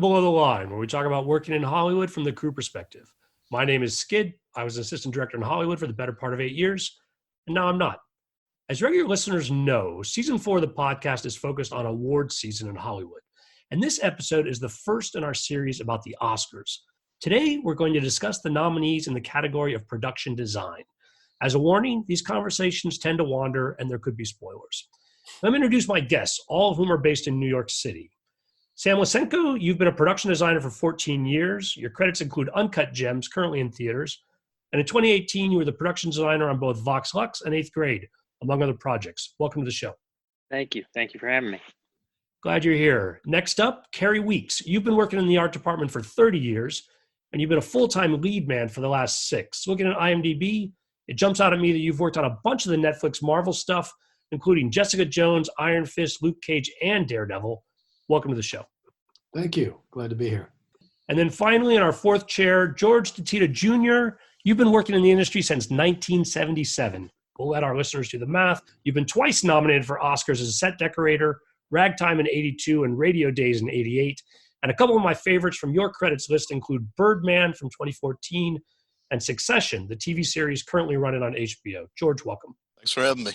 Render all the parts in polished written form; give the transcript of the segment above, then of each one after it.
Below the Line, where we talk about working in Hollywood from the crew perspective. My name is Skid. I was an assistant director in Hollywood for the better part of 8 years, and now I'm not. As regular listeners know, season 4 of the podcast is focused on awards season in Hollywood. And this episode is the first in our series about the Oscars. Today, we're going to discuss the nominees in the category of production design. As a warning, these conversations tend to wander and there could be spoilers. Let me introduce my guests, all of whom are based in New York City. Sam Lysenko, you've been a production designer for 14 years. Your credits include Uncut Gems, currently in theaters. And in 2018, you were the production designer on both Vox Lux and 8th Grade, among other projects. Welcome to the show. Thank you. Thank you for having me. Glad you're here. Next up, Carrie Weeks. You've been working in the art department for 30 years, and you've been a full-time lead man for the last 6. Looking at IMDb, it jumps out at me that you've worked on a bunch of the Netflix Marvel stuff, including Jessica Jones, Iron Fist, Luke Cage, and Daredevil. Welcome to the show. Thank you. Glad to be here. And then finally, in our 4th chair, George DeTita Jr., you've been working in the industry since 1977. We'll let our listeners do the math. You've been twice nominated for Oscars as a set decorator, Ragtime in 82 and Radio Days in 88. And a couple of my favorites from your credits list include Birdman from 2014 and Succession, the TV series currently running on HBO. George, welcome. Thanks for having me.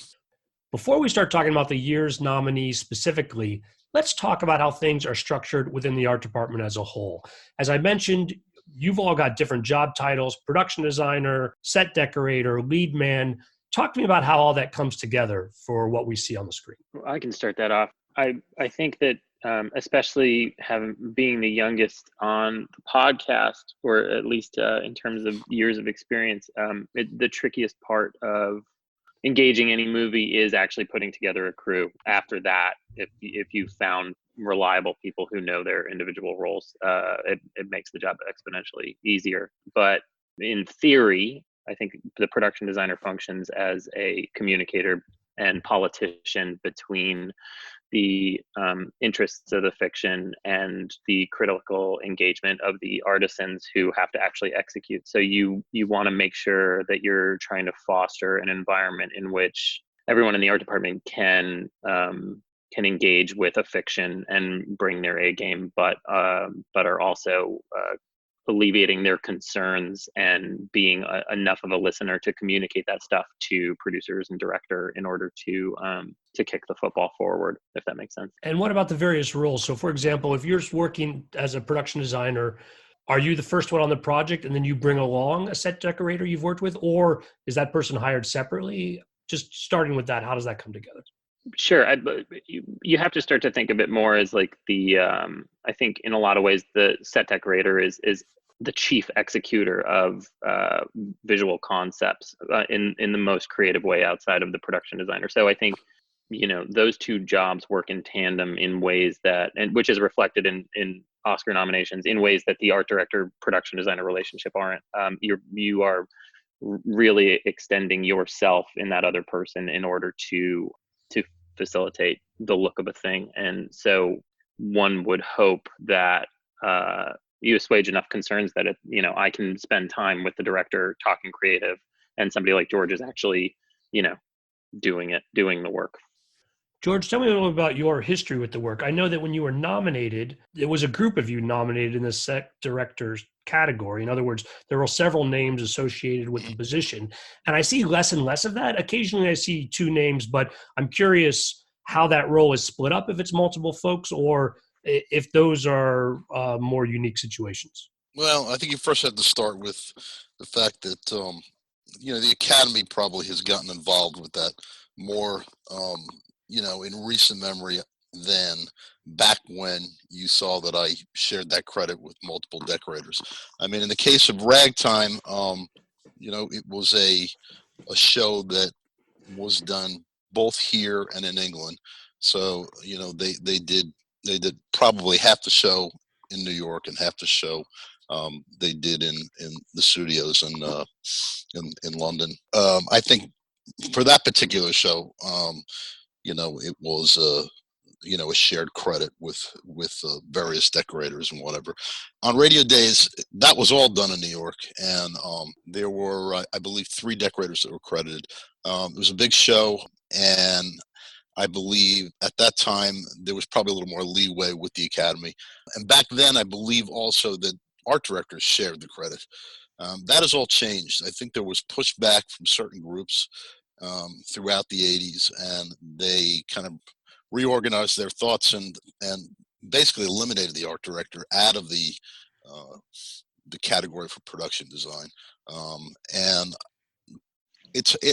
Before we start talking about the year's nominees specifically, let's talk about how things are structured within the art department as a whole. As I mentioned, you've all got different job titles: production designer, set decorator, lead man. Talk to me about how all that comes together for what we see on the screen. I can start that off. I think that especially being the youngest on the podcast, or at least in terms of years of experience, the trickiest part of engaging any movie is actually putting together a crew. After that, if you've found reliable people who know their individual roles, it makes the job exponentially easier. But in theory, I think the production designer functions as a communicator and politician between the interests of the fiction and the critical engagement of the artisans who have to actually execute. So you want to make sure that you're trying to foster an environment in which everyone in the art department can engage with a fiction and bring their A game, but are also alleviating their concerns and being enough of a listener to communicate that stuff to producers and director in order to kick the football forward, if that makes sense. And what about the various roles? So for example, if you're working as a production designer, are you the first one on the project and then you bring along a set decorator you've worked with, or is that person hired separately? Just starting with that, how does that come together? Sure. You have to start to think of it more as like I think in a lot of ways, the set decorator is the chief executor of visual concepts in the most creative way outside of the production designer. So I think, those two jobs work in tandem in ways that, and which is reflected in Oscar nominations, in ways that the art director production designer relationship aren't. You are really extending yourself in that other person in order to facilitate the look of a thing. And so one would hope that you assuage enough concerns that I can spend time with the director talking creative, and somebody like George is actually doing the work. George, tell me a little about your history with the work. I know that when you were nominated, it was a group of you nominated in the set directors category. In other words, there were several names associated with the position. And I see less and less of that. Occasionally I see 2 names, but I'm curious how that role is split up, if it's multiple folks or if those are more unique situations. Well, I think you first have to start with the fact that, the Academy probably has gotten involved with that more, in recent memory than back when you saw that I shared that credit with multiple decorators. I mean, in the case of Ragtime, it was a show that was done both here and in England. So, they did probably half the show in New York and half the show they did in the studios in London. I think for that particular show, it was a shared credit with various decorators and whatever. On Radio Days, that was all done in New York, and there were I believe 3 decorators that were credited. It was a big show, and I believe at that time there was probably a little more leeway with the Academy. And back then, I believe also that art directors shared the credit. That has all changed. I think there was pushback from certain groups throughout the 80s, and they kind of reorganized their thoughts and basically eliminated the art director out of the category for production design. And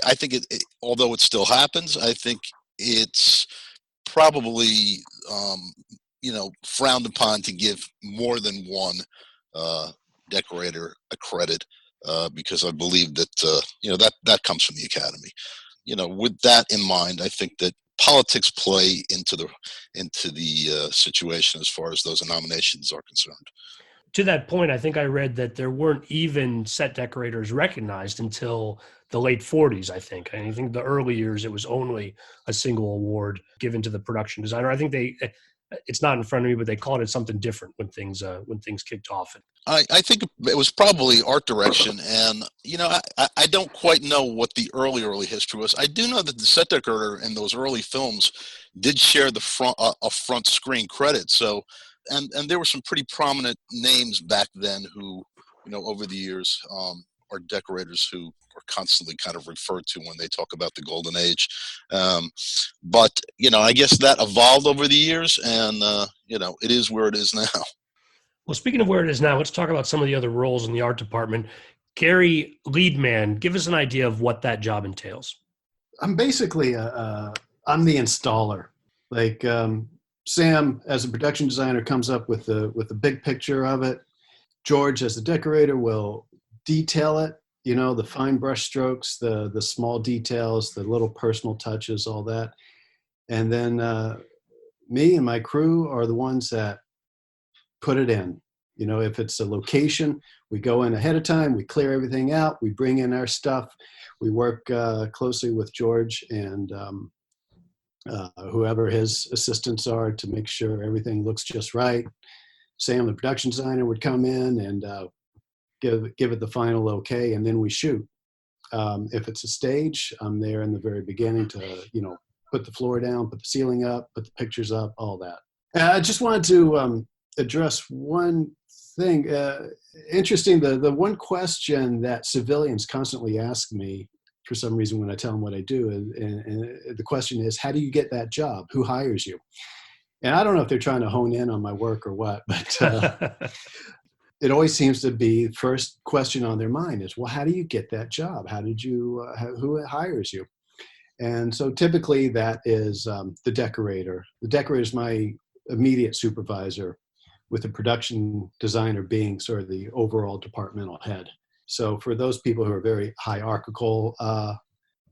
I think although it still happens, I think it's probably frowned upon to give more than one decorator a credit, because I believe that that comes from the Academy. With that in mind, I think that politics play into the situation as far as those nominations are concerned. To that point, I think I read that there weren't even set decorators recognized until the late 40s, I think. And I think the early years, it was only a single award given to the production designer. I think it's not in front of me, but they called it something different when things kicked off. I think it was probably art direction. And, I don't quite know what the early history was. I do know that the set decorator in those early films did share the front screen credit. So, and there were some pretty prominent names back then who, over the years, are decorators who are constantly kind of referred to when they talk about the golden age. But, I guess that evolved over the years, and, it is where it is now. Well, speaking of where it is now, let's talk about some of the other roles in the art department. Gary, leadman, give us an idea of what that job entails. I'm basically I'm the installer. Like Sam, as a production designer, comes up with the big picture of it. George, as the decorator, will detail it. The fine brush strokes, the small details, the little personal touches, all that. And then me and my crew are the ones that put it in. If it's a location, we go in ahead of time, we clear everything out, we bring in our stuff, we work closely with George and whoever his assistants are to make sure everything looks just right. Sam, the production designer, would come in and give it the final okay, and then we shoot. If it's a stage, I'm there in the very beginning to, put the floor down, put the ceiling up, put the pictures up, all that. I just wanted to address one thing. Interesting, the one question that civilians constantly ask me for some reason when I tell them what I do, and the question is, how do you get that job? Who hires you? And I don't know if they're trying to hone in on my work or what, but it always seems to be the first question on their mind is, well, how do you get that job? Who hires you? And so typically that is the decorator. The decorator is my immediate supervisor, with the production designer being sort of the overall departmental head. So for those people who are very hierarchical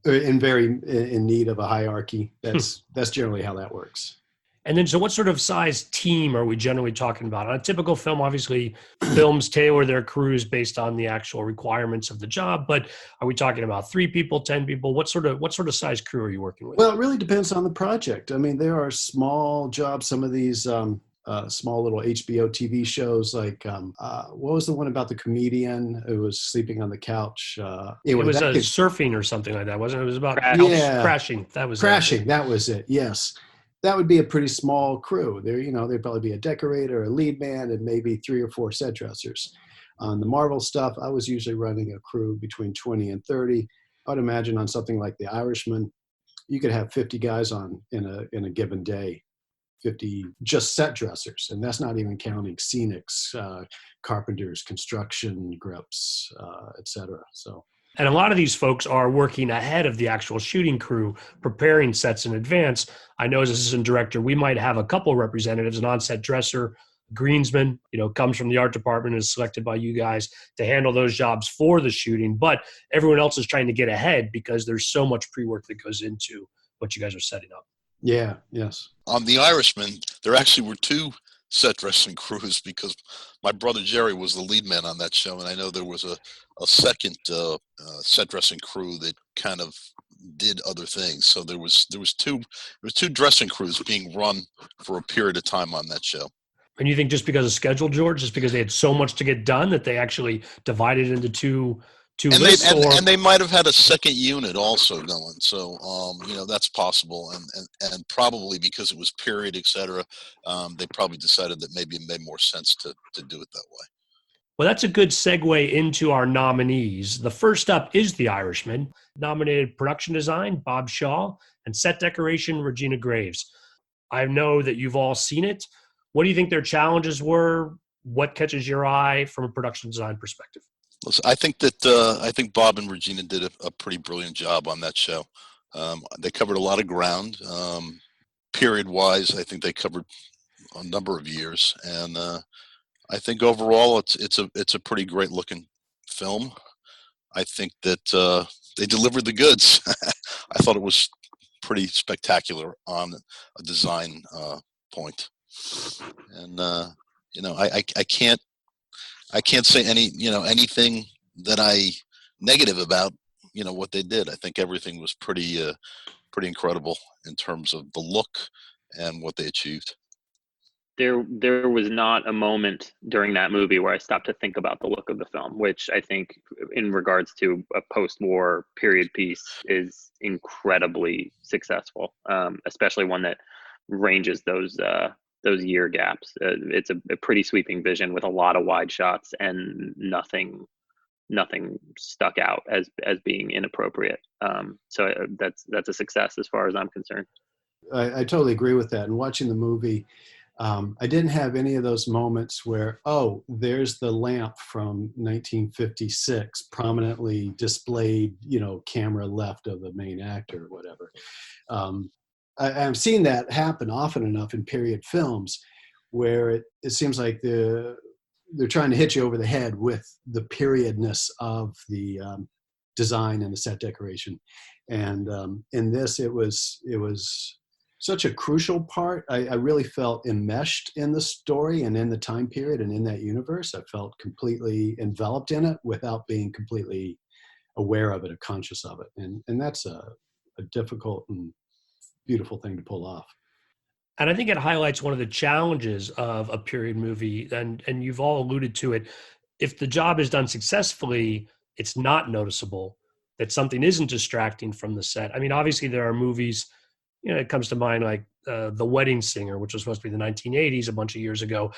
and very in need of a hierarchy, that's generally how that works. And then, so what sort of size team are we generally talking about? On a typical film, obviously, films tailor their crews based on the actual requirements of the job. But are we talking about 3 people, 10 people? What sort of size crew are you working with? Well, it really depends on the project. I mean, there are small jobs. Some of these small little HBO TV shows, like what was the one about the comedian who was sleeping on the couch? It was surfing or something like that, wasn't it? It was about crashing. That was crashing. That was it. Yes. That would be a pretty small crew. There'd probably be a decorator, a lead man, and maybe 3 or 4 set dressers. On the Marvel stuff, I was usually running a crew between 20 and 30. I'd imagine on something like The Irishman, you could have 50 guys on in a given day, 50 just set dressers, and that's not even counting scenics, carpenters, construction grips, etc. So. And a lot of these folks are working ahead of the actual shooting crew, preparing sets in advance. I know as assistant director, we might have a couple representatives, an on-set dresser, greensman, comes from the art department, is selected by you guys to handle those jobs for the shooting. But everyone else is trying to get ahead because there's so much pre-work that goes into what you guys are setting up. Yeah, yes. On The Irishman, there actually were 2 set dressing crews because my brother Jerry was the lead man on that show, and I know there was a second set dressing crew that kind of did other things. So there was two dressing crews being run for a period of time on that show. And you think just because of schedule, George, just because they had so much to get done that they actually divided into to And list or they might have had a second unit also going, so that's possible, and probably because it was period, etc. They probably decided that maybe it made more sense to do it that way. well, that's a good segue into our nominees. The first up is The Irishman, nominated production design, Bob Shaw, and set decoration, Regina Graves. I know that you've all seen it. What do you think their challenges were? What catches your eye from a production design perspective? Listen, I think Bob and Regina did a pretty brilliant job on that show. They covered a lot of ground. Period wise, I think they covered a number of years, and I think overall it's a pretty great looking film. I think that they delivered the goods. I thought it was pretty spectacular on a design point, and I can't say anything that I negative about what they did. I think everything was pretty incredible in terms of the look and what they achieved. There was not a moment during that movie where I stopped to think about the look of the film, which I think in regards to a post-war period piece is incredibly successful, especially one that ranges those year gaps. It's a pretty sweeping vision with a lot of wide shots and nothing stuck out as being inappropriate. So that's a success as far as I'm concerned. I totally agree with that. And watching the movie, I didn't have any of those moments where, oh, there's the lamp from 1956 prominently displayed, camera left of the main actor or whatever. I've seen that happen often enough in period films where it seems like they're trying to hit you over the head with the periodness of the design and the set decoration. And in this, it was such a crucial part. I really felt enmeshed in the story and in the time period and in that universe. I felt completely enveloped in it without being completely aware of it or conscious of it. And that's a difficult and beautiful thing to pull off. And I think it highlights one of the challenges of a period movie, and you've all alluded to it. If the job is done successfully, it's not noticeable that something isn't distracting from the set. I mean, obviously there are movies, it comes to mind like The Wedding Singer, which was supposed to be the 1980s a bunch of years ago,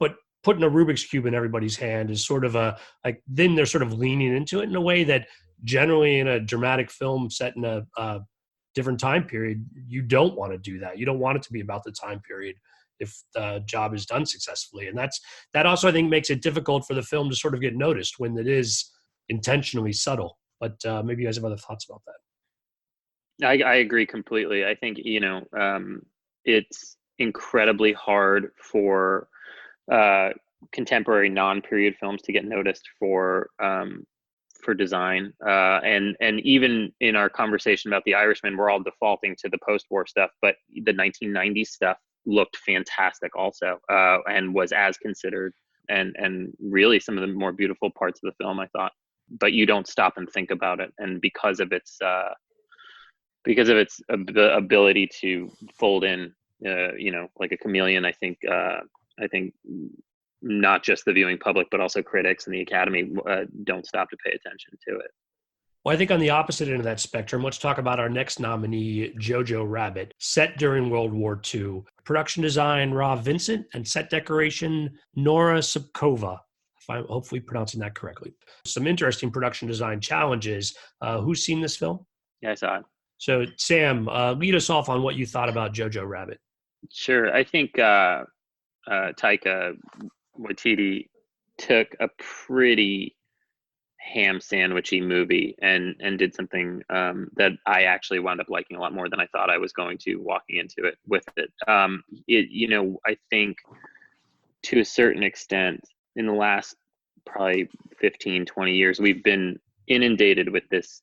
but putting a Rubik's Cube in everybody's hand is sort of then they're sort of leaning into it in a way that generally in a dramatic film set in a different time period, you don't want to do that. You don't want it to be about the time period if the job is done successfully. And that also, I think, makes it difficult for the film to sort of get noticed when it is intentionally subtle. But maybe you guys have other thoughts about that. I agree completely. I think, it's incredibly hard for contemporary non-period films to get noticed for design, and even in our conversation about The Irishman, we're all defaulting to the post-war stuff, but the 1990s stuff looked fantastic also, and was as considered, and really some of the more beautiful parts of the film, I thought. But you don't stop and think about it, and because of its the ability to fold in, like a chameleon, I think not just the viewing public, but also critics and the Academy don't stop to pay attention to it. Well, I think on the opposite end of that spectrum, let's talk about our next nominee, Jojo Rabbit, set during World War II. Production design, Rob Vincent, and set decoration, Nora Subkova, if I'm hopefully pronouncing that correctly. Some interesting production design challenges. Who's seen this film? Yeah, I saw it. So, Sam, lead us off on what you thought about Jojo Rabbit. Sure. I think Taika Waititi took a pretty ham sandwichy movie and did something that I actually wound up liking a lot more than I thought I was going to walking into it with it. I think to a certain extent in the last probably 15, 20 years, we've been inundated with this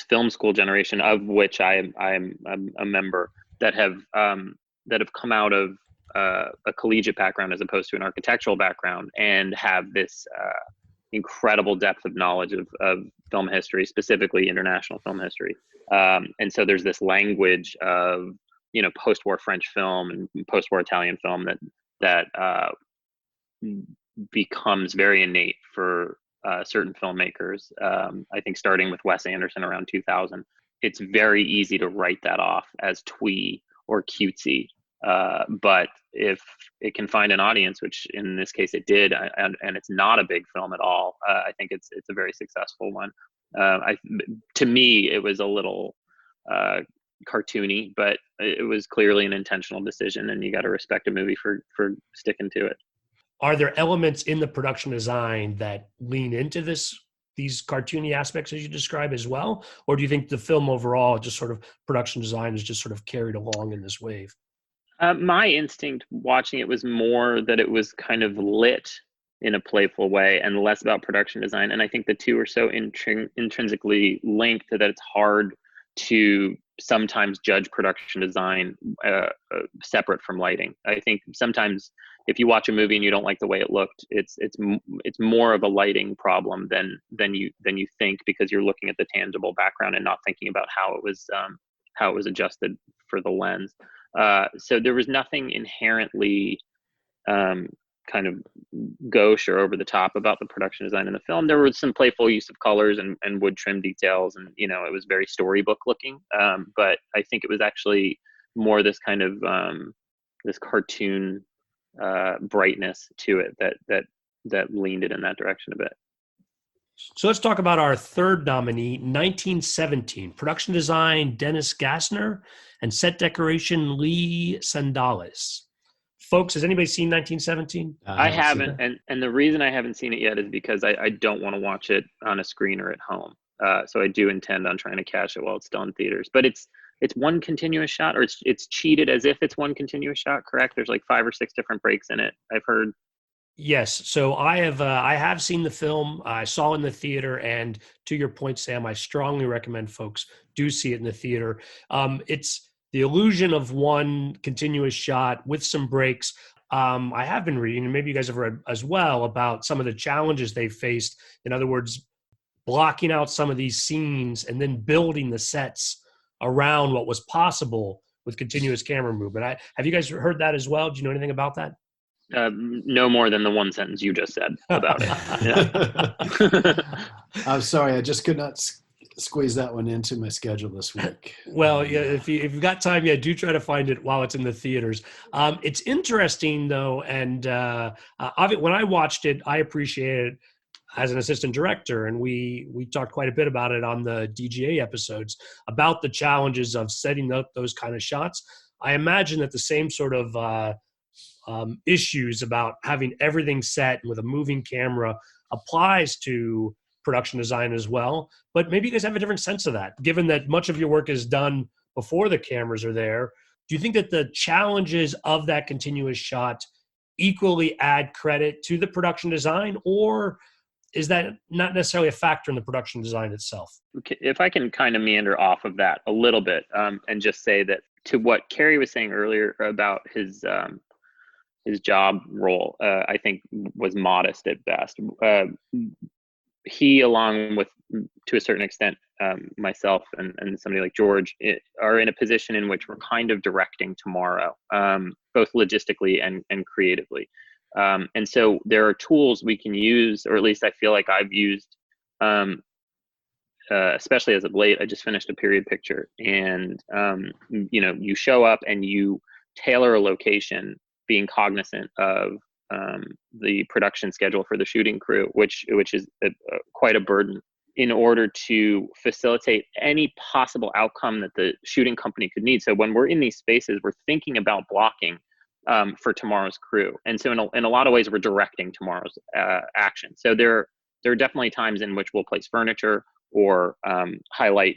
film school generation, of which I'm a member, that have come out of a collegiate background as opposed to an architectural background, and have this incredible depth of knowledge of film history, specifically international film history. And so there's this language of post-war French film and post-war Italian film that becomes very innate for certain filmmakers. I think starting with Wes Anderson around 2000, it's very easy to write that off as twee or cutesy. But if it can find an audience, which in this case it did, and it's not a big film at all, I think it's a very successful one. To me, it was a little cartoony, but it was clearly an intentional decision, and you got to respect a movie for sticking to it. Are there elements in the production design that lean into these cartoony aspects as you describe as well? Or do you think the film overall, just sort of production design is just sort of carried along in this wave? My instinct watching it was more that it was kind of lit in a playful way and less about production design. And I think the two are so intrinsically linked that it's hard to sometimes judge production design separate from lighting. I think sometimes if you watch a movie and you don't like the way it looked, it's more of a lighting problem than you think, because you're looking at the tangible background and not thinking about how it was adjusted for the lens. So there was nothing inherently kind of gauche or over the top about the production design in the film. There was some playful use of colors and wood trim details, and it was very storybook looking. But I think it was actually more this kind of this cartoon brightness to it that leaned it in that direction a bit. So let's talk about our third nominee, 1917. Production design, Dennis Gassner, and set decoration, Lee Sandalis. Folks, has anybody seen 1917? I haven't, and the reason I haven't seen it yet is because I don't want to watch it on a screen or at home. So I do intend on trying to catch it while it's still in theaters. But it's one continuous shot, or it's cheated as if it's one continuous shot, correct? There's like 5 or 6 different breaks in it, I've heard. Yes. So I have seen the film. I saw it in the theater, and to your point, Sam, I strongly recommend folks do see it in the theater. It's the illusion of one continuous shot with some breaks. I have been reading, and maybe you guys have read as well, about some of the challenges they faced. In other words, blocking out some of these scenes and then building the sets around what was possible with continuous camera movement. Have you guys heard that as well? Do you know anything about that? No more than the one sentence you just said about it. I'm sorry, I just could not squeeze that one into my schedule this week. Well, yeah, if you've got time, do try to find it while it's in the theaters. It's interesting though, and when I watched it, I appreciated it as an assistant director, and we talked quite a bit about it on the DGA episodes about the challenges of setting up those kind of shots. I imagine that the same sort of issues about having everything set with a moving camera applies to production design as well. But maybe you guys have a different sense of that, given that much of your work is done before the cameras are there. Do you think that the challenges of that continuous shot equally add credit to the production design, or is that not necessarily a factor in the production design itself? If I can kind of meander off of that a little bit, and just say that to what Carrie was saying earlier about his job role, I think was modest at best. He, along with, to a certain extent, myself and somebody like George, are in a position in which we're kind of directing tomorrow, both logistically and creatively. And so there are tools we can use, or at least I feel like I've used, especially as of late. I just finished a period picture, and you show up and you tailor a location, being cognizant of the production schedule for the shooting crew, which is quite a burden, in order to facilitate any possible outcome that the shooting company could need. So when we're in these spaces, we're thinking about blocking for tomorrow's crew, and so in a lot of ways, we're directing tomorrow's action. So there are definitely times in which we'll place furniture or highlight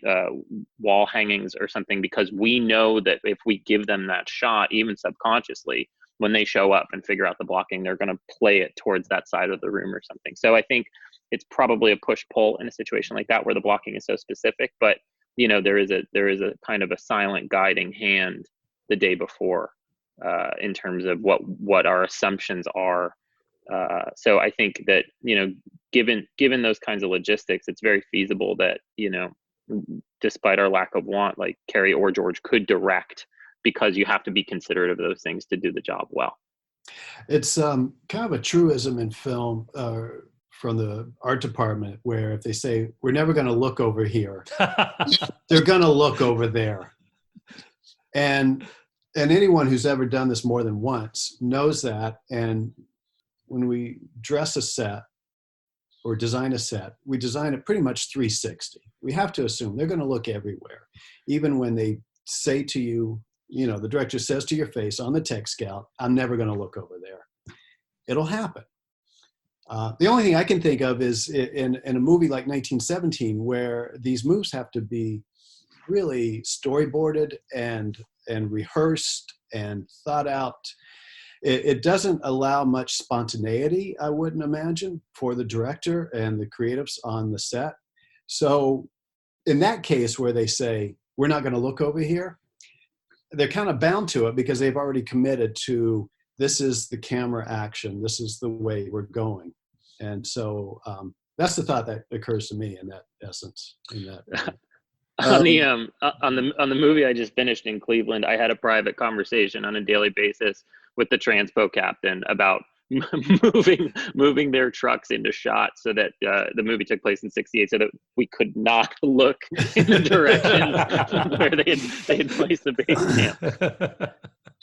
wall hangings or something, because we know that if we give them that shot, even subconsciously, when they show up and figure out the blocking, they're going to play it towards that side of the room or something. So I think it's probably a push-pull in a situation like that where the blocking is so specific, but there is a kind of a silent guiding hand the day before in terms of what our assumptions are. So I think that given those kinds of logistics, it's very feasible that despite our lack of want, like Carrie or George could direct, because you have to be considerate of those things to do the job well. It's kind of a truism in film, from the art department where if they say, we're never going to look over here, they're going to look over there. And anyone who's ever done this more than once knows that. And when we dress a set or design a set, we design it pretty much 360. We have to assume they're going to look everywhere. Even when they say to you, you know, the director says to your face on the tech scout, I'm never going to look over there. It'll happen. The only thing I can think of is in a movie like 1917, where these moves have to be really storyboarded and rehearsed and thought out. It doesn't allow much spontaneity, I wouldn't imagine, for the director and the creatives on the set. So in that case where they say, we're not going to look over here, they're kind of bound to it because they've already committed to, this is the camera action, this is the way we're going. And so that's the thought that occurs to me in that essence. In that on the movie I just finished in Cleveland, I had a private conversation on a daily basis with the transpo captain about moving their trucks into shot so that the movie took place in '68, so that we could not look in the direction where they had placed the base camp.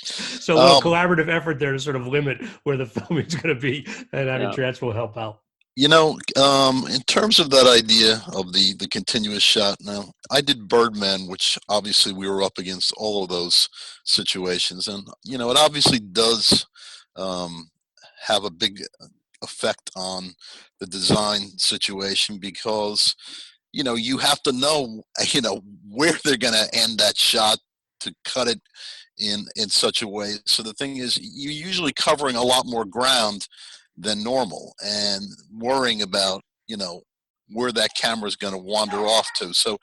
So a little collaborative effort there to sort of limit where the filming is going to be, and having transpo help out. You know, in terms of that idea of the continuous shot, now I did Birdman, which obviously we were up against all of those situations, and you know, it obviously does have a big effect on the design situation because you know you have to know where they're going to end that shot to cut it in such a way. So the thing is, you're usually covering a lot more ground than normal and worrying about, where that camera is going to wander off to. So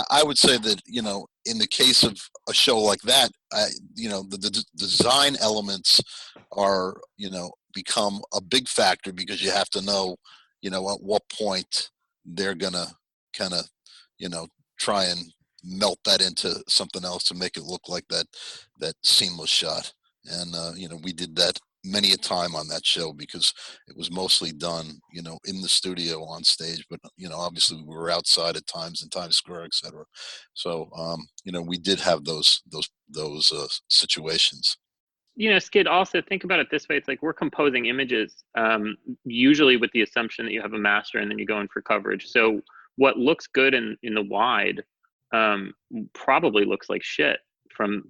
I would say that, in the case of a show like that, the design elements are, become a big factor because you have to know, at what point they're going to kind of, try and melt that into something else to make it look like that seamless shot. And we did that many a time on that show because it was mostly done in the studio on stage, but obviously we were outside at times in Times Square, etc. So we did have those situations. Skid, also think about it this way. It's like we're composing images usually with the assumption that you have a master and then you go in for coverage. So what looks good in the wide probably looks like shit from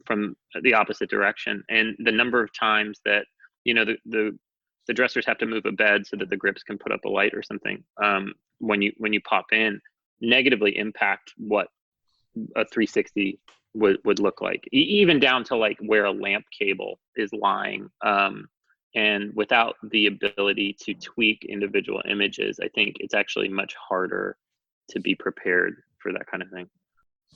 the opposite direction. And the number of times that the dressers have to move a bed so that the grips can put up a light or something when you pop in negatively impact what a 360 would look like, even down to like where a lamp cable is lying. And without the ability to tweak individual images, I think it's actually much harder to be prepared for that kind of thing.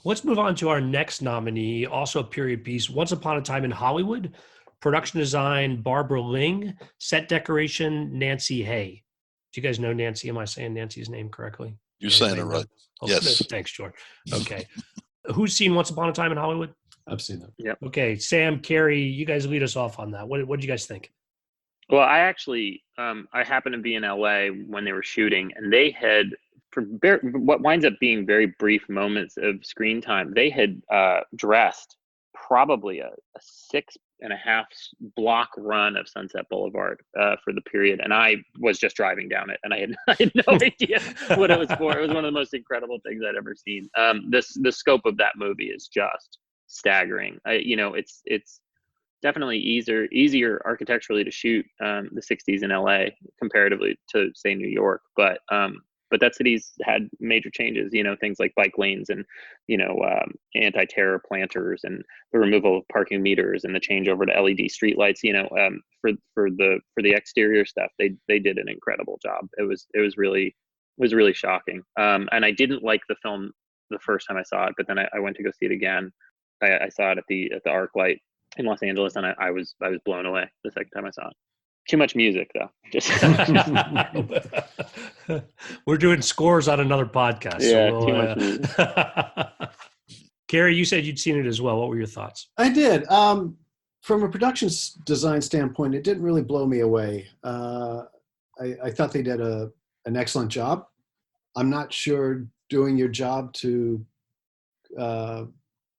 Let's move on to our next nominee, also a period piece, Once Upon a Time in Hollywood. Production design, Barbara Ling. Set decoration, Nancy Hay. Do you guys know Nancy? Am I saying Nancy's name correctly? You're saying it right. Oh, yes. Thanks, George. Okay. Who's seen Once Upon a Time in Hollywood? I've seen that. Yep. Okay. Sam, Carrie, you guys lead us off on that. What did you guys think? Well, I actually, I happened to be in LA when they were shooting, and they had, for what winds up being very brief moments of screen time, they had dressed probably a 6.5 block run of Sunset Boulevard for the period, and I was just driving down it, and I had no idea what it was for. It was one of the most incredible things I'd ever seen. The scope of that movie is just staggering. It's definitely easier architecturally to shoot the 60s in LA comparatively to say New York, but that city's had major changes, things like bike lanes and, anti-terror planters and the removal of parking meters and the change over to LED streetlights, for the exterior stuff, they did an incredible job. It was really shocking. And I didn't like the film the first time I saw it, but then I went to go see it again. I saw it at the ArcLight in Los Angeles, and I was blown away the second time I saw it. Too much music, though. Just we're doing scores on another podcast. Yeah, so too much music. Carrie, you said you'd seen it as well. What were your thoughts? I did. From a production design standpoint, it didn't really blow me away. I thought they did a an excellent job. I'm not sure doing your job to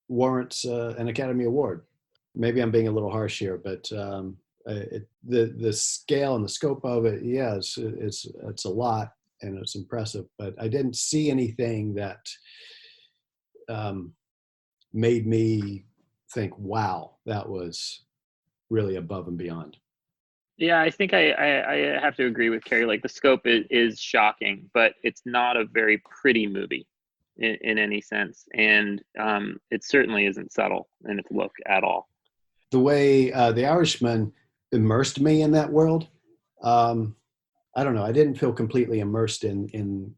warrants an Academy Award. Maybe I'm being a little harsh here, but the scale and the scope of it, yeah, it's a lot and it's impressive. But I didn't see anything that made me think, "Wow, that was really above and beyond." Yeah, I think I have to agree with Carrie. Like the scope is shocking, but it's not a very pretty movie in any sense, and it certainly isn't subtle in its look at all. The way The Irishman immersed me in that world, I don't know. I didn't feel completely immersed in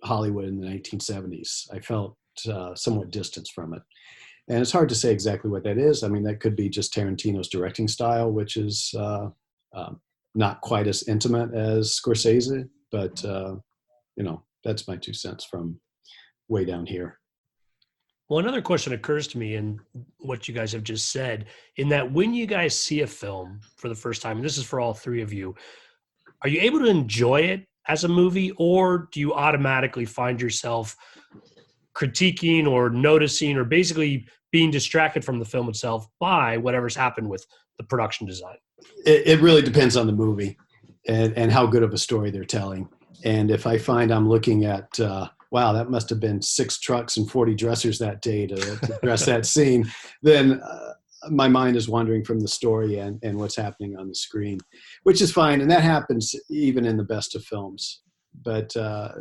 Hollywood in the 1970s. I felt somewhat distanced from it. And it's hard to say exactly what that is. I mean, that could be just Tarantino's directing style, which is not quite as intimate as Scorsese, but that's my 2 cents from way down here. Well, another question occurs to me in what you guys have just said, in that when you guys see a film for the first time, and this is for all three of you, are you able to enjoy it as a movie, or do you automatically find yourself critiquing or noticing or basically being distracted from the film itself by whatever's happened with the production design? It really depends on the movie and how good of a story they're telling. And if I find I'm looking at, wow, that must have been 6 trucks and 40 dressers that day to dress that scene, then my mind is wandering from the story and what's happening on the screen, which is fine. And that happens even in the best of films. But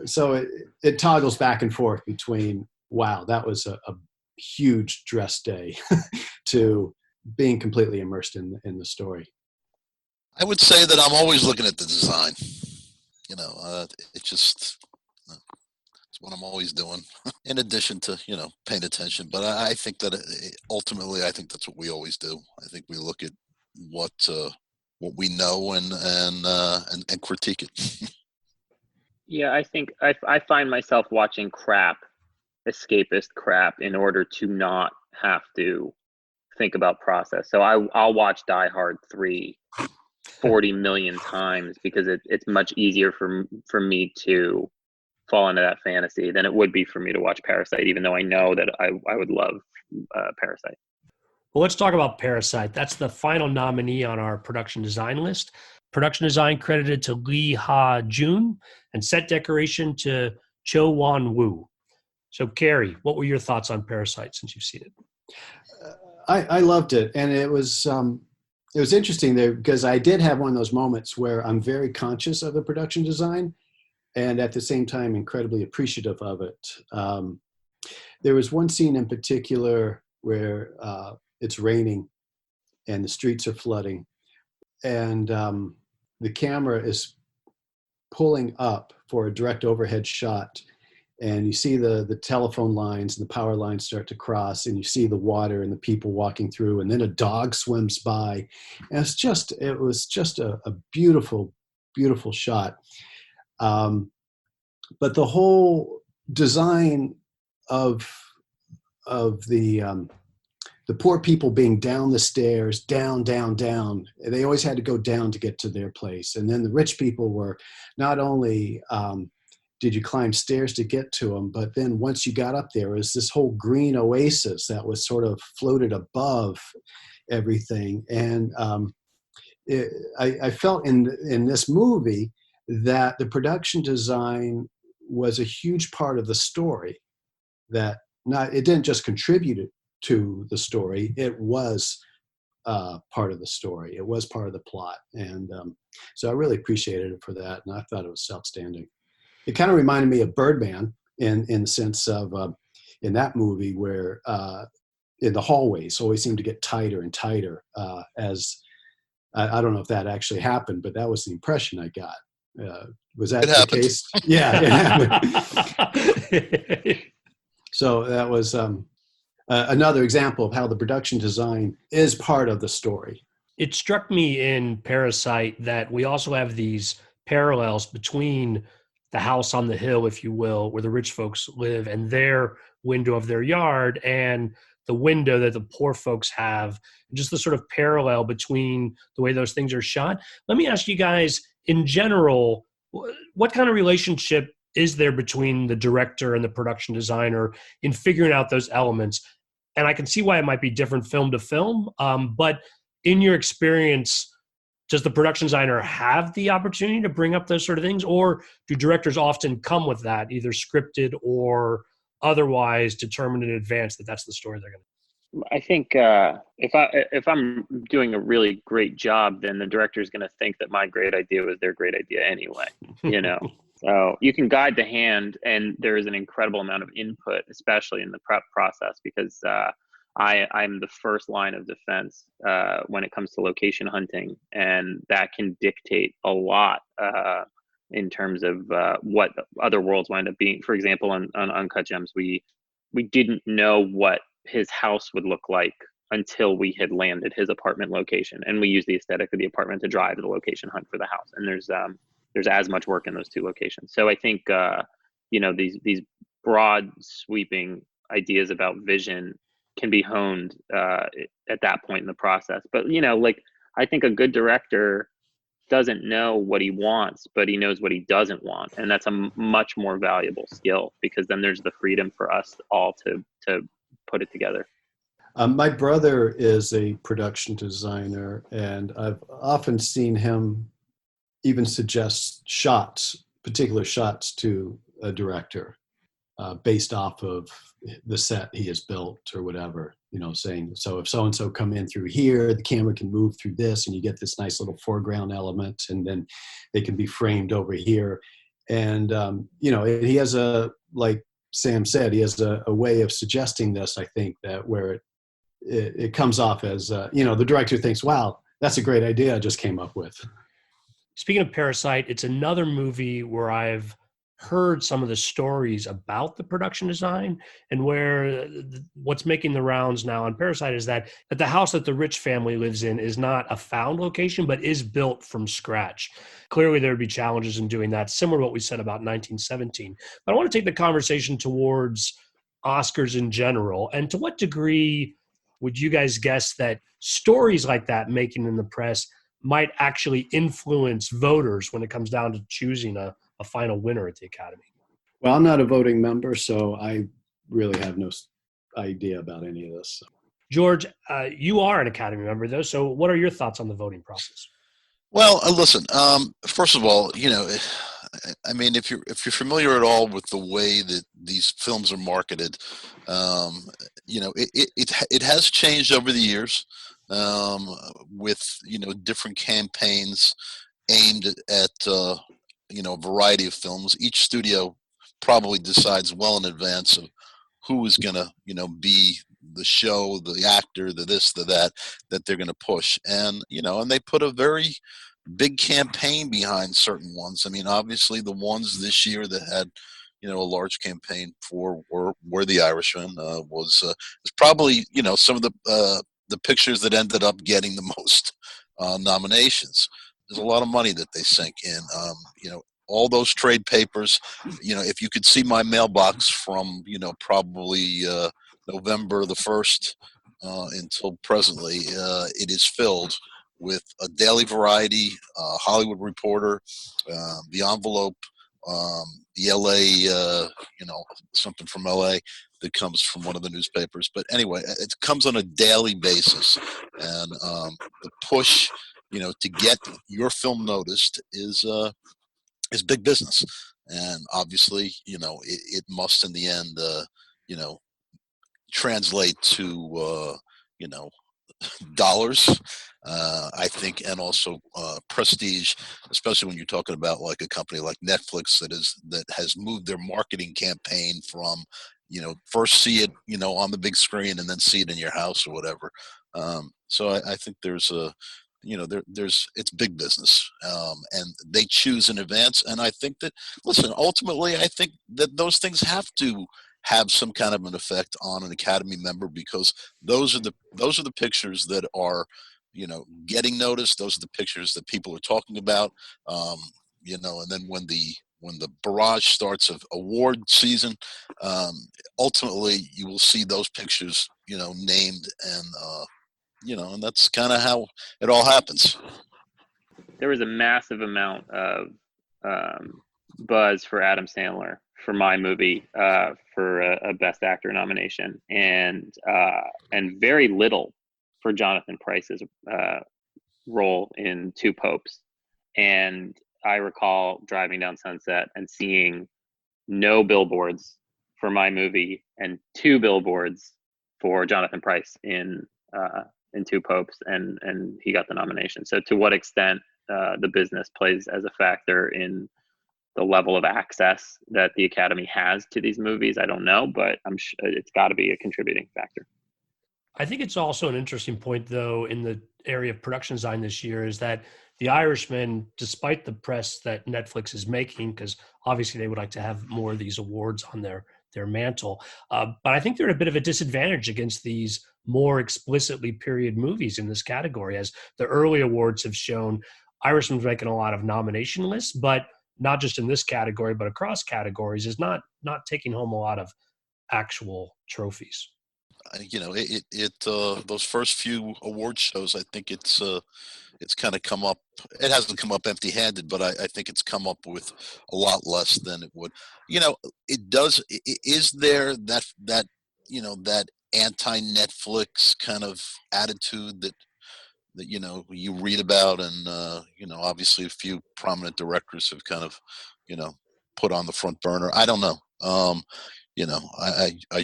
so it toggles back and forth between, wow, that was a huge dress day to being completely immersed in the story. I would say that I'm always looking at the design. It's just it's what I'm always doing. In addition to paying attention, but I think that ultimately I think that's what we always do. I think we look at what we know and critique it. Yeah, I think I find myself watching escapist crap, in order to not have to think about process. So I'll watch Die Hard 3 40 million times because it's much easier for me to fall into that fantasy than it would be for me to watch Parasite, even though I know that I would love Parasite. Well, let's talk about Parasite. That's the final nominee on our production design list. Production design credited to Lee Ha-jun and set decoration to Cho Wan-woo. So, Carrie, what were your thoughts on Parasite since you've seen it? I loved it, and it was interesting there because I did have one of those moments where I'm very conscious of the production design, and at the same time incredibly appreciative of it. There was one scene in particular where it's raining and the streets are flooding, and the camera is pulling up for a direct overhead shot, and you see the telephone lines and the power lines start to cross, and you see the water and the people walking through, and then a dog swims by. And it was just a beautiful, beautiful shot. But the whole design of the poor people being down the stairs, down, they always had to go down to get to their place. And then the rich people were not only did you climb stairs to get to them, but then once you got up there, it was this whole green oasis that was sort of floated above everything. And I felt in this movie that the production design was a huge part of the story. That it didn't just contribute to the story; it was part of the story. It was part of the plot, and so I really appreciated it for that. And I thought it was outstanding. It kind of reminded me of Birdman in the sense of in that movie where in the hallways always seemed to get tighter and tighter as I don't know if that actually happened, but that was the impression I got. Was that the case? Yeah, it happened. So that was another example of how the production design is part of the story. It struck me in Parasite that we also have these parallels between the house on the hill, if you will, where the rich folks live, and their window of their yard, and the window that the poor folks have, just the sort of parallel between the way those things are shot. Let me ask you guys, in general, What kind of relationship is there between the director and the production designer in figuring out those elements? And I can see why it might be different film to film. But in your experience, does the production designer have the opportunity to bring up those sort of things, or do directors often come with that, either scripted or otherwise determined in advance that that's the story they're going to? I think if I'm doing a really great job, then the director is going to think that my great idea was their great idea anyway. You know, so you can guide the hand, and there is an incredible amount of input, especially in the prep process, because I'm the first line of defense when it comes to location hunting, and that can dictate a lot in terms of what other worlds wind up being. For example, on Uncut Gems, we didn't know what his house would look like until we had landed his apartment location, and we used the aesthetic of the apartment to drive the location hunt for the house. And there's as much work in those two locations. So I think these broad sweeping ideas about vision can be honed at that point in the process. But I think a good director doesn't know what he wants, but he knows what he doesn't want, and that's a much more valuable skill, because then there's the freedom for us all to put it together. My brother is a production designer, and I've often seen him even suggest particular shots to a director based off of the set he has built or whatever, saying, so if so-and-so come in through here, the camera can move through this, and you get this nice little foreground element, and then they can be framed over here. And, he has like Sam said, he has a way of suggesting this, I think, that where it comes off as, the director thinks, wow, that's a great idea I just came up with. Speaking of Parasite, it's another movie where I've heard some of the stories about the production design, and where what's making the rounds now on Parasite is that the house that the rich family lives in is not a found location, but is built from scratch. Clearly, there would be challenges in doing that, similar to what we said about 1917. But I want to take the conversation towards Oscars in general. And to what degree would you guys guess that stories like that making in the press might actually influence voters when it comes down to choosing a final winner at the Academy? Well, I'm not a voting member, so I really have no idea about any of this. George, you are an Academy member, though, so what are your thoughts on the voting process? Well, listen. First of all, if you're familiar at all with the way that these films are marketed, it has changed over the years with different campaigns aimed at a variety of films. Each studio probably decides well in advance of who is going to be the show, the actor, the this, the that they're going to push, and they put a very big campaign behind certain ones. I mean, obviously the ones this year that had a large campaign for were The Irishman. Was probably some of the pictures that ended up getting the most nominations. There's a lot of money that they sink in. All those trade papers. If you could see my mailbox from probably November the 1st until presently, it is filled with a daily variety, Hollywood Reporter, The Envelope, the LA, something from LA that comes from one of the newspapers. But anyway, it comes on a daily basis, and the push, to get your film noticed is big business, and obviously, it must in the end, translate to, dollars, I think, and also prestige, especially when you're talking about like a company like Netflix that has moved their marketing campaign from, first see it, on the big screen and then see it in your house or whatever. So I think there's it's big business, and they choose in advance. And I think that, listen, ultimately, I think that those things have to have some kind of an effect on an Academy member, because those are the pictures that are, getting noticed. Those are the pictures that people are talking about. And then when the barrage starts of award season, ultimately you will see those pictures, named, and and that's kind of how it all happens. There was a massive amount of buzz for Adam Sandler for my movie for a Best Actor nomination, and very little for Jonathan Pryce's role in Two Popes. And I recall driving down Sunset and seeing no billboards for my movie and 2 billboards for Jonathan Pryce in Two Popes, and he got the nomination. So to what extent the business plays as a factor in the level of access that the Academy has to these movies, I don't know, but I'm sure it's got to be a contributing factor. I think it's also an interesting point, though, in the area of production design this year, is that The Irishman, despite the press that Netflix is making, because obviously they would like to have more of these awards on their mantle, but I think they're at a bit of a disadvantage against these more explicitly period movies in this category, as the early awards have shown. Irishman's making a lot of nomination lists, but not just in this category, but across categories, is not taking home a lot of actual trophies. Those first few award shows, I think it's kind of come up. It hasn't come up empty-handed, but I think it's come up with a lot less than it would. It does. Is there that that anti-Netflix kind of attitude that you read about, and obviously a few prominent directors have kind of put on the front burner. I don't know. I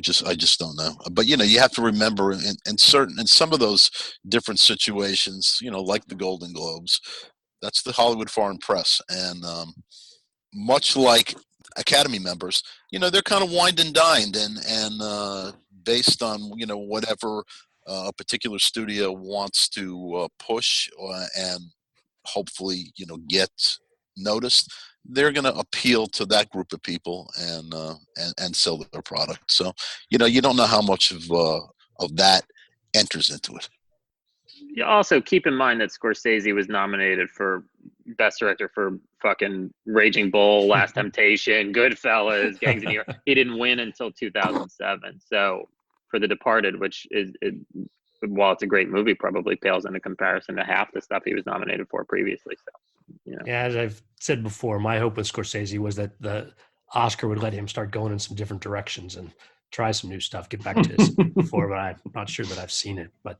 just don't know. But you have to remember in some of those different situations, like the Golden Globes, that's the Hollywood Foreign Press, and much like Academy members, they're kind of wined and dined, and based on whatever a particular studio wants to push and hopefully get noticed, they're going to appeal to that group of people and sell their product. So you don't know how much of that enters into it. You also keep in mind that Scorsese was nominated for Best Director for fucking Raging Bull, Last Temptation, Goodfellas, Gangs of New York. He didn't win until 2007. So for The Departed, which is while it's a great movie, probably pales into comparison to half the stuff he was nominated for previously. So, Yeah, as I've said before, my hope with Scorsese was that the Oscar would let him start going in some different directions and try some new stuff, get back to his before, but I'm not sure that I've seen it. But,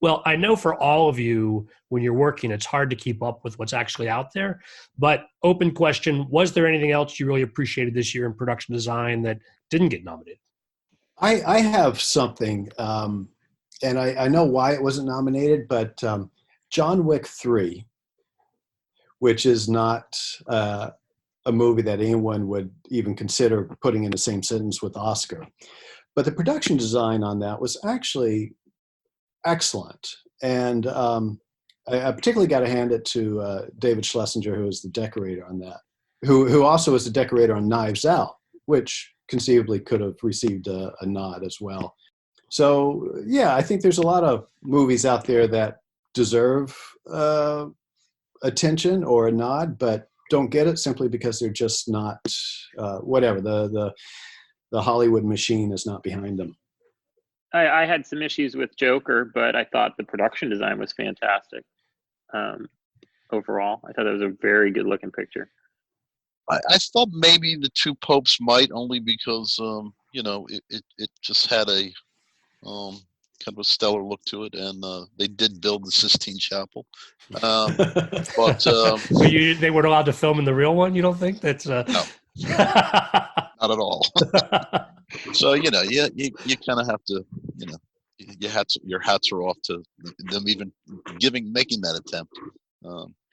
well, I know for all of you, when you're working, it's hard to keep up with what's actually out there. But open question, was there anything else you really appreciated this year in production design that didn't get nominated? I have something, and I know why it wasn't nominated, but John Wick 3, which is not a movie that anyone would even consider putting in the same sentence with Oscar. But the production design on that was actually excellent. And I particularly got to hand it to David Schlesinger, who was the decorator on that, who also was the decorator on Knives Out, which conceivably could have received a nod as well. So, yeah, I think there's a lot of movies out there that deserve attention or a nod, but don't get it simply because they're just not whatever. The Hollywood machine is not behind them. I had some issues with Joker, but I thought the production design was fantastic. Overall, I thought that was a very good looking picture. I thought maybe the Two Popes might, only because it just had a kind of a stellar look to it, and they did build the Sistine Chapel. But they weren't allowed to film in the real one. You don't think that's no, not at all. So you kind of have to your hats are off to them even making that attempt.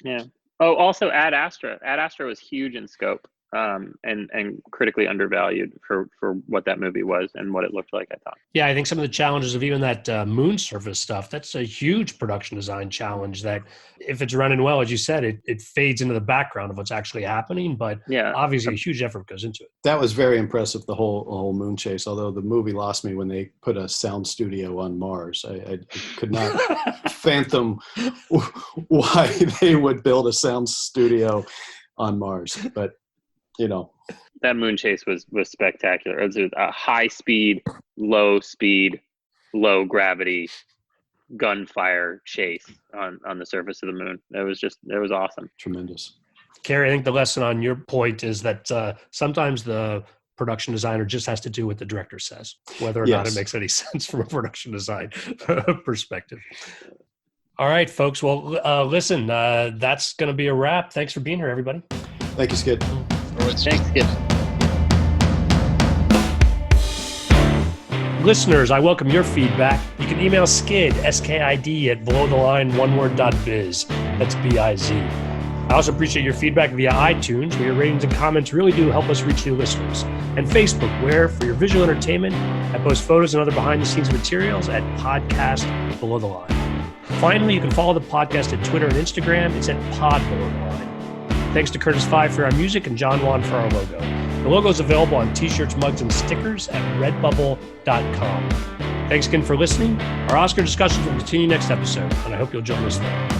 Yeah. Oh, also Ad Astra. Ad Astra was huge in scope, and critically undervalued for what that movie was and what it looked like, I thought. Yeah, I think some of the challenges of even that moon surface stuff, that's a huge production design challenge that if it's running well, as you said, it fades into the background of what's actually happening. But yeah, obviously a huge effort goes into it. That was very impressive, the whole moon chase, although the movie lost me when they put a sound studio on Mars. I could not fathom why they would build a sound studio on Mars, but that moon chase was spectacular. It was a high speed, low gravity gunfire chase on the surface of the moon. It was awesome. Tremendous. Carrie, I think the lesson on your point is that sometimes the production designer just has to do what the director says, whether or not it Yes. makes any sense from a production design perspective. All right, folks. Well, listen, that's going to be a wrap. Thanks for being here, everybody. Thank you, Skid. All right, Thanks, Skid. Listeners, I welcome your feedback. You can email skid, S-K-I-D, at belowtheline.biz. That's B-I-Z. I also appreciate your feedback via iTunes, where your ratings and comments really do help us reach new listeners. And Facebook, where, for your visual entertainment, I post photos and other behind-the-scenes materials at Podcast Below the Line. Finally, you can follow the podcast at Twitter and Instagram. It's at Pod Below the Line. Thanks to Curtis Five for our music and John Juan for our logo. The logo is available on t-shirts, mugs, and stickers at redbubble.com. Thanks again for listening. Our Oscar discussions will continue next episode, and I hope you'll join us then.